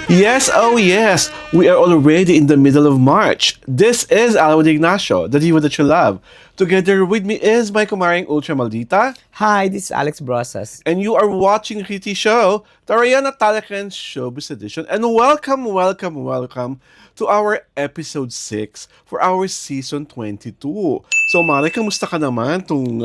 Yes, oh yes, we are already in the middle of March. This is Alvin Ignacio, the diva that you love. Together with me is my kumaring Ultra Maldita, Hi, this is Alex Brosas. and you are watching Kriti Show, the Rayana Talakan Showbiz Edition. And welcome to our episode 6 for our season 22. So Mare, kamusta ka naman tong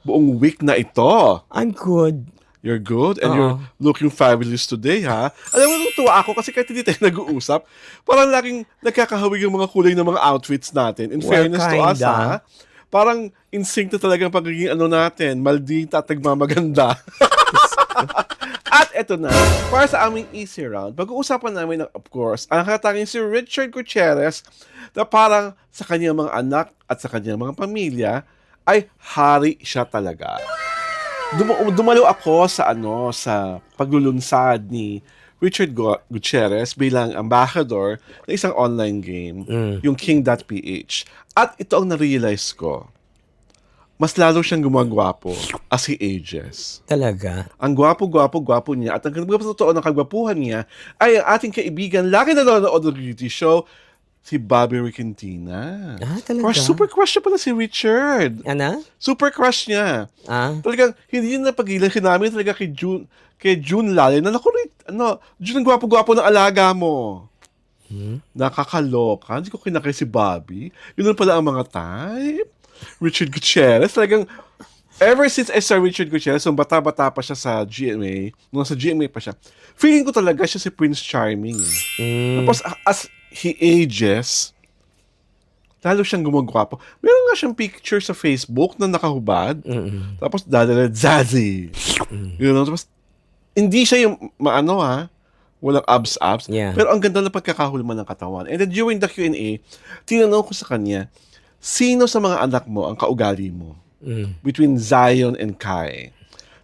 buong week na ito? I'm good. You're good and you're looking fabulous today, ha? Alam mo, natutuwa ako kasi kahit hindi tayo nag-uusap, parang laging nagkakahawig yung mga kulay ng mga outfits natin. In Well, fairness to us, ha? kinda. Parang in sync na talaga ang pagiging natin, maldita at nagmamaganda. At eto na, para sa aming easy round, pag-uusapan namin ng, of course, ang katanging si Richard Gutierrez na parang sa kanyang mga anak at sa kanyang mga pamilya ay hari siya talaga. Dumalo ako sa paglulunsad ni Richard Gutierrez bilang ambassador ng isang online game, yung King.ph. At ito ang na-realize ko. Mas lalo siyang gumagwapo as he ages. Talaga. Ang gwapo niya at ang totoo ng kagwapuhan niya ay ang ating kaibigan, lagi nanonood ng reality show, si Bobby Requintina. Talaga? Super crush niya pala si Richard. Ano? Super crush niya. Talagang hindi niya napagilan. Sinabi talaga kay June Lale na June, ang gwapo-gwapo ng alaga mo. Nakakaloka. Hindi ko kinakay si Bobby. Yun lang pala ang mga type. Richard Gutierrez. Talagang, ever since I saw Richard Gutierrez, nung bata-bata pa siya sa GMA, nung sa GMA pa siya, feeling ko talaga siya si Prince Charming. Tapos, as he ages, lalo siyang gumagwapo. Meron nga siyang picture sa Facebook na nakahubad. Tapos dadala Zazie. You know, tapos hindi siya yung walang abs. Yeah. Pero ang ganda ng pagkakahulma ng katawan. And then during the Q&A, tinanong ko sa kanya, sino sa mga anak mo ang kaugali mo? Between Zion and Kai.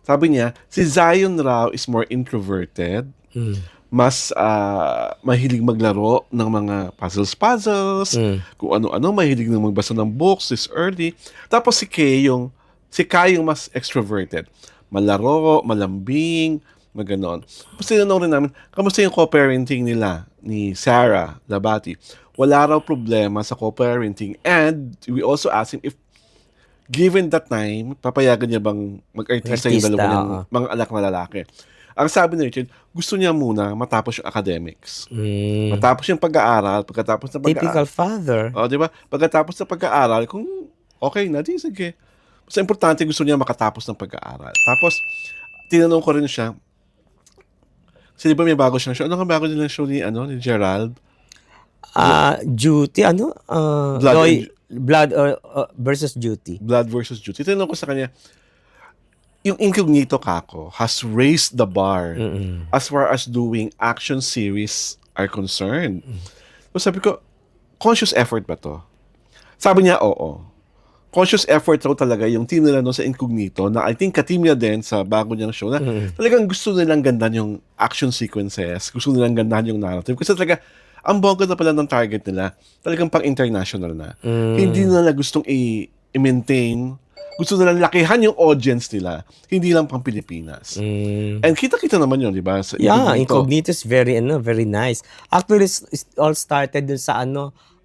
Sabi niya, si Zion raw is more introverted. Mas mahilig maglaro ng mga puzzles, kung ano-ano, mahilig nang magbasa ng books this early. Tapos si Kai yung mas extroverted. Malaro, malambing, maganon. Tapos tinanong rin namin, kamusta yung co-parenting nila ni Sarah Labati? Wala raw problema sa co-parenting. And we also asked him if given that time, papayagan niya bang mag-artista yung dalawa niyang mga anak na lalaki. Ang sabi ni Richard, gusto niya muna matapos yung academics. Matapos yung pag-aaral, pagkatapos ng pag-aaral. Typical father. O, di ba? Pagkatapos ng pag-aaral, kung okay na, di sige. Mas importante, gusto niya makatapos ng pag-aaral. Tapos, tinanong ko rin siya, kasi di ba may bago siyang show? Ano ang bago nilang show ni Gerald? Duty, Blood versus Duty. Blood versus Duty. Tinanong ko sa kanya, yung Incognito Kako has raised the bar as far as doing action series are concerned. So sabi ko, conscious effort ba to? Sabi niya, oo. Conscious effort raw talaga yung team nila sa Incognito na I think ka-team niya din sa bago niyang show na talagang gusto nilang gandahan yung action sequences, gusto nilang gandahan yung narrative. Kasi talaga, ang bongga na pala ng target nila, talagang pang-international na. Hindi nila gustong i-maintain, gusto nilang lakihan yung audience nila, hindi lang pang Pilipinas. And kita-kita naman yun, di ba? Incognito is very nice. Actually, it all started dun sa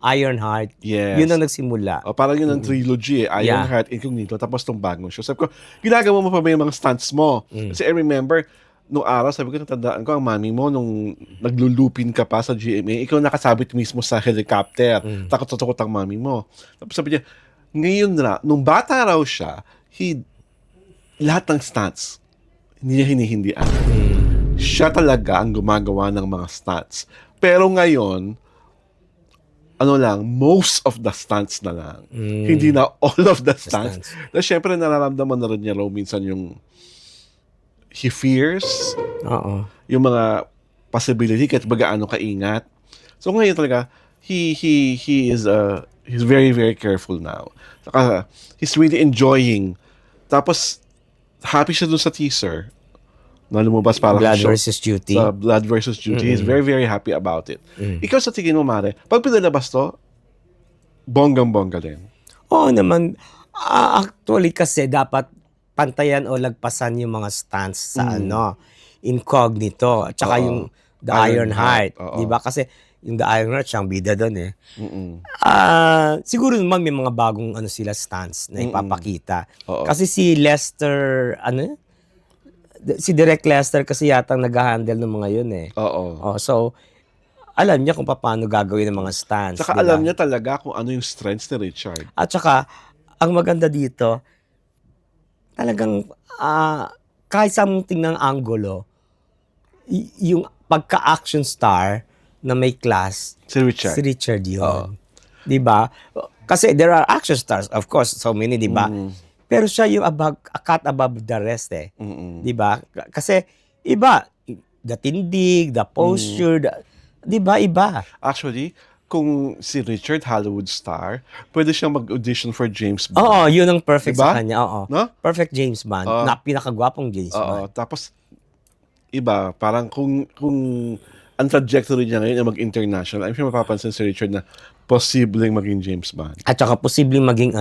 Ironheart. Yes. Yun ang nagsimula. Parang yun ang trilogy, Ironheart, Incognito, tapos tong bagong show. Sabi ko, ginagawa mo pa ba yung mga stunts mo? Kasi I remember, nung araw, sabi ko, natandaan ko, ang mami mo, nung naglulupin ka pa sa GMA, ikaw nakasabit mismo sa helicopter. Takot-takot ang mami mo. Tapos sabi niya, ngayon na, nung bata raw siya, lahat ng stunts, hindi niya hinihindian. Siya talaga ang gumagawa ng mga stunts. Pero ngayon, most of the stunts na lang. Hindi na all of the stunts. Na syempre, nararamdaman na rin niya raw minsan yung he fears, yung mga possibility kahit gaano kaingat. So ngayon talaga, he's very, very careful now. Saka, he's really enjoying. Tapos, happy siya dun sa teaser na lumabas para Blood versus Duty. Sa Blood versus Duty. He's very, very happy about it. Ikaw sa tingin mo, Mare, pag pinalabas to, bonggang-bongga din. Oo naman. Actually kasi dapat pantayan o lagpasan yung mga stunts sa Incognito. At saka yung The Iron Heart. Oo. Di ba? Kasi yung The Iron Heart, siyang bida doon eh. Mm-mm. Siguro naman may mga bagong sila stance na ipapakita. Oo. Kasi si Lester, si Direk Lester kasi yatang nag-handle ng mga yun eh. Oo. So, alam niya kung paano gagawin ng mga stance. Saka diba? alam niya talaga kung ano yung strengths ni Richard. At saka, ang maganda dito, talagang kahit sa mong tingnan angulo, yung pagka-action star na may class, Si Richard. si Richard yun. Di ba? Kasi there are action stars, of course, so many, di ba? Pero siya yung a cut above the rest eh. Di ba? Kasi iba, the tindig, the posture, di ba? Iba. Actually, kung si Richard Hollywood star, pwede siyang mag-audition for James Bond. Oo, yun ang perfect Diba? sa kanya. Oo. No? Perfect James Bond. Na pinakagwapong James Oo. Bond. Tapos, iba, parang kung ang trajectory niya ngayon ay mag-international, I'm sure mapapansin si Richard na posibleng maging James Bond. At saka posibleng maging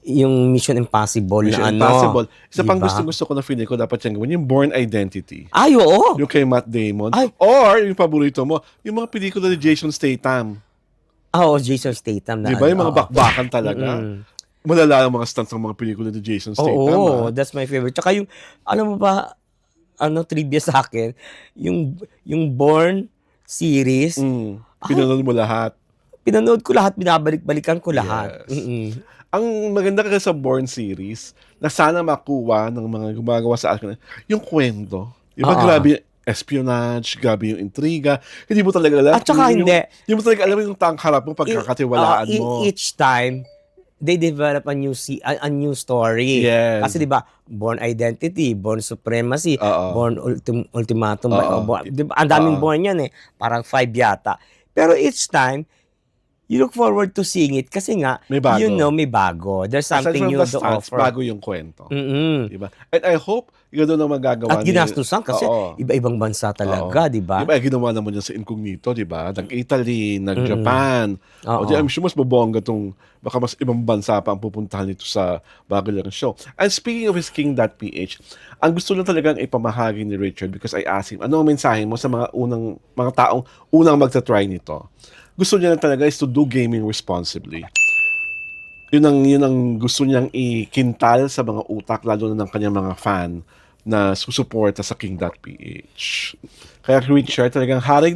yung Mission Impossible Mission na Impossible. Isa pang diba? gusto ko na feeling ko dapat siyang gawin, yung Born Identity. Ay, oo. Yung kay Matt Damon. Ay. Or, yung paborito mo, yung mga pelikula ni Jason Statham. Oo, Jason Statham na. Di ba? Yung mga bakbakan talaga. Malala ang mga stunts ng mga pelikula ni Jason Statham. Oo, that's my favorite. Tsaka yung, alam mo ba, trivia sa akin, yung Born series, Pinanood mo lahat. pinanood ko lahat, binabalik-balikan ko lahat. Yes. Ang maganda kasi sa Born series, na sana makuha ng mga gumagawa sa akin, yung kwento. Diba grabe yung espionage, grabe yung intriga. Hindi mo talaga alam. At saka hindi. Hindi mo talaga alam yung harap mo pagkakatiwalaan mo. Each time, they develop a new story. Yes. Kasi 'di ba, Born Identity, Born Supremacy, Born Ultimatum, diba, ang daming born yan eh. Parang 5 yata. Pero each time, you look forward to seeing it kasi nga, may bago. may bago. There's something new to offer. Bago yung kwento. Diba? And I hope, gano'n ang magagawa. At ginastusan kasi iba-ibang bansa talaga, di ba? Diba, ginawa naman yan sa Incognito, di ba? Nag-Italy, nag-Japan. I'm sure mas mabongga tong, baka mas ibang bansa pa ang pupuntahan nito sa bago lang show. And speaking of his King.ph, ang gusto lang talagang ipamahagi ni Richard because I asked him, ano ang mensahe mo sa mga taong unang magta-try nito? Gusto niya lang talaga is to do gaming responsibly. Yun ang gusto niyang ikintal sa mga utak, lalo na ng kanyang mga fan na susuporta sa King.ph. Kaya Richard, talagang hari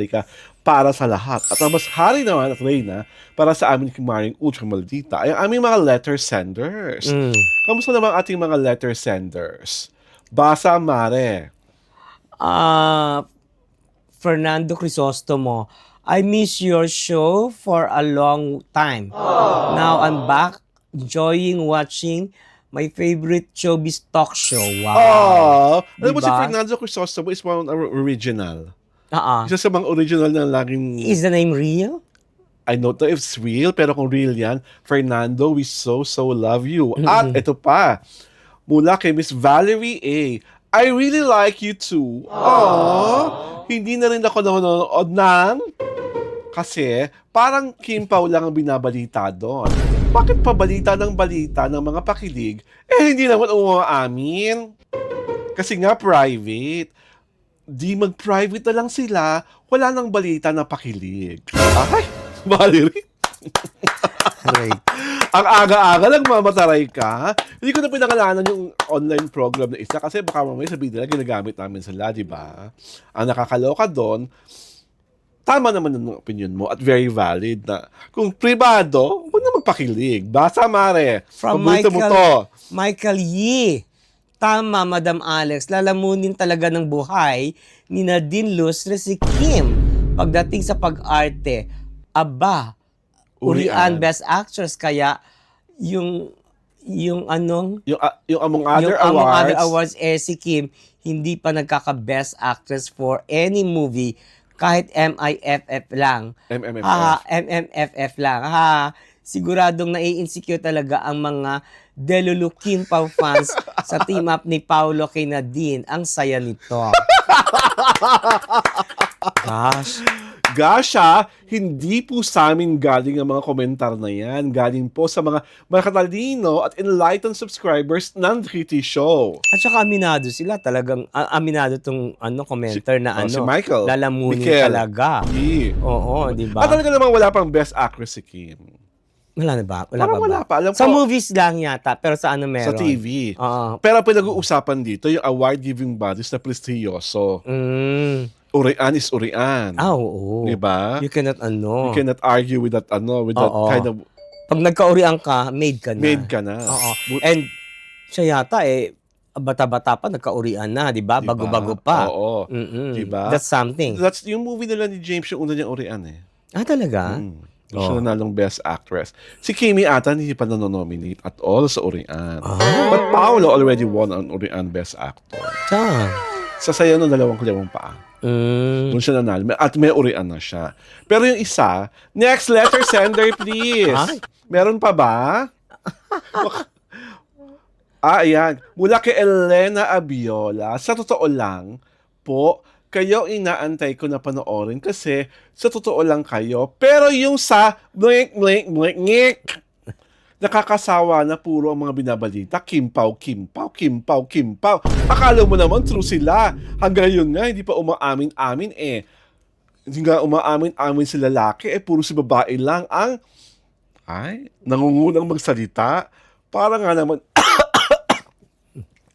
ka para sa lahat. At ang mas hari naman at Reyna para sa amin kumaring ultra maldita ay ang aming mga letter senders. Kamusta naman ating mga letter senders? Basa, Mare. Fernando Crisostomo, I miss your show for a long time. Now I'm back, enjoying watching my favorite showbiz talk show. Wow. Alam mo si Diba? Fernando Crisostomo is one original. Ah. Isa sa mga original na laging... Is the name real? I don't know if it's real, pero kung real yan, Fernando, we so love you. At ito pa, mula kay Miss Valerie A. I really like you too. Aww. Hindi na rin ako nanonood ng... Kasi parang Kim Pao lang ang binabalita doon. Bakit pa balita ng mga pakilig? Hindi naman umaamin. Kasi nga private. Di mag-private na lang sila, wala nang balita na pakilig. Ay, Valerie. Ang aga-aga lang mamataray ka. Hindi ko na pinangalanan yung online program na isa kasi baka mamaya sabihin nila ginagamit namin sila, di ba? Ang nakakaloka doon, tama naman ang opinion mo at very valid na kung privado, huwag na magpakilig. Basa, Mare. From Michael Yee. Tama, Madam Alex. Lalamunin talaga ng buhay ni Nadine Lustre si Kim. Pagdating sa pag-arte, Urian Best Actress. Kaya yung among other awards, si Kim, hindi pa nagkaka-Best Actress for any movie kahit MIFF lang. MMFF lang. Siguradong nai-insecure talaga ang mga Delulu Kim Pao fans sa team up ni Paolo kay Nadine. Ang saya nito. Gosh. Gasha, hindi po sa amin galing ang mga komentar na yan. Galing po sa mga makatalino at enlightened subscribers ng Kitty Show. At saka aminado sila. Talagang aminado tong commenter na si Michael. lalamunin Mikel. talaga. Oo, di ba? At talaga namang wala pang best actress si Kim. Wala na ba? Parang wala pa. Alam Sa ko, movies lang yata, pero sa ano meron? sa TV. Oo. Pero pinag-uusapan dito yung award-giving bodies na prestigyoso. Urian is Urian. Oo. Diba? You cannot You cannot argue with that kind of Pag nagkaurian ka, made ka na. made ka na. Oo. And siya yata bata-bata pa nagkaurian na, 'di ba? Diba? Bago-bago pa. Oo. Diba? That's something. That's yung movie nila ni James, yung una niyang Urian eh. Talaga? Siya nanalong Best Actress. Si Kimi ata hindi pa nanonominate at all sa Urian. But Paolo already won an Urian Best Actor. Saan? Sa sayo ng dalawang paa. Doon siya nanalo. At may Urian na siya. Pero yung isa, next letter sender please. Ay. Meron pa ba? Ayan. Mula kay Elena Abiola. Sa totoo lang po, kayo inaantay ko na panoorin kasi sa totoo lang kayo. Pero yung sa blink, blink, blink, ngik, nakakasawa na puro ang mga binabalita. Kimpaw, kimpaw, kimpaw, kimpaw. Akala mo naman true sila. Hanggang yun nga, hindi pa umaamin-amin eh. Hindi nga umaamin-amin si lalaki puro si babae lang ang nangungunang magsalita. Para nga naman,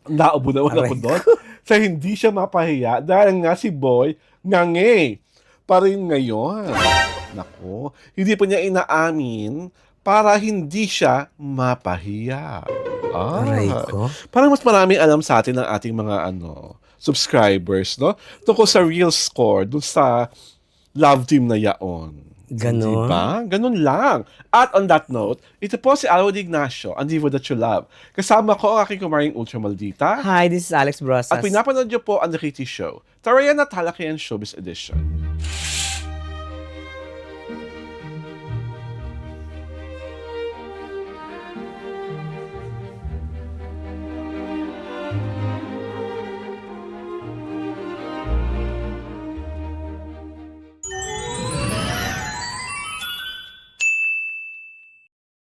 naubo naman ako doon. Sa hindi siya mapahiya dahil nga si Boy ngangi pa rin ngayon. Nako, hindi pa niya inaamin para hindi siya mapahiya. Aray ko. Parang mas maraming alam sa atin ng ating mga subscribers, no? Tungkol sa real score dun sa love team na yaon. Ganon. Diba? Ganon lang. At on that note, ito po si Alwad Ignacio, ang diva that you love. Kasama ko ang aking kumaring ultra maldita. Hi, this is Alex Brosas. At pinapanood niyo po ang The Kitty Show. Tarayan at Halakihan Showbiz Edition.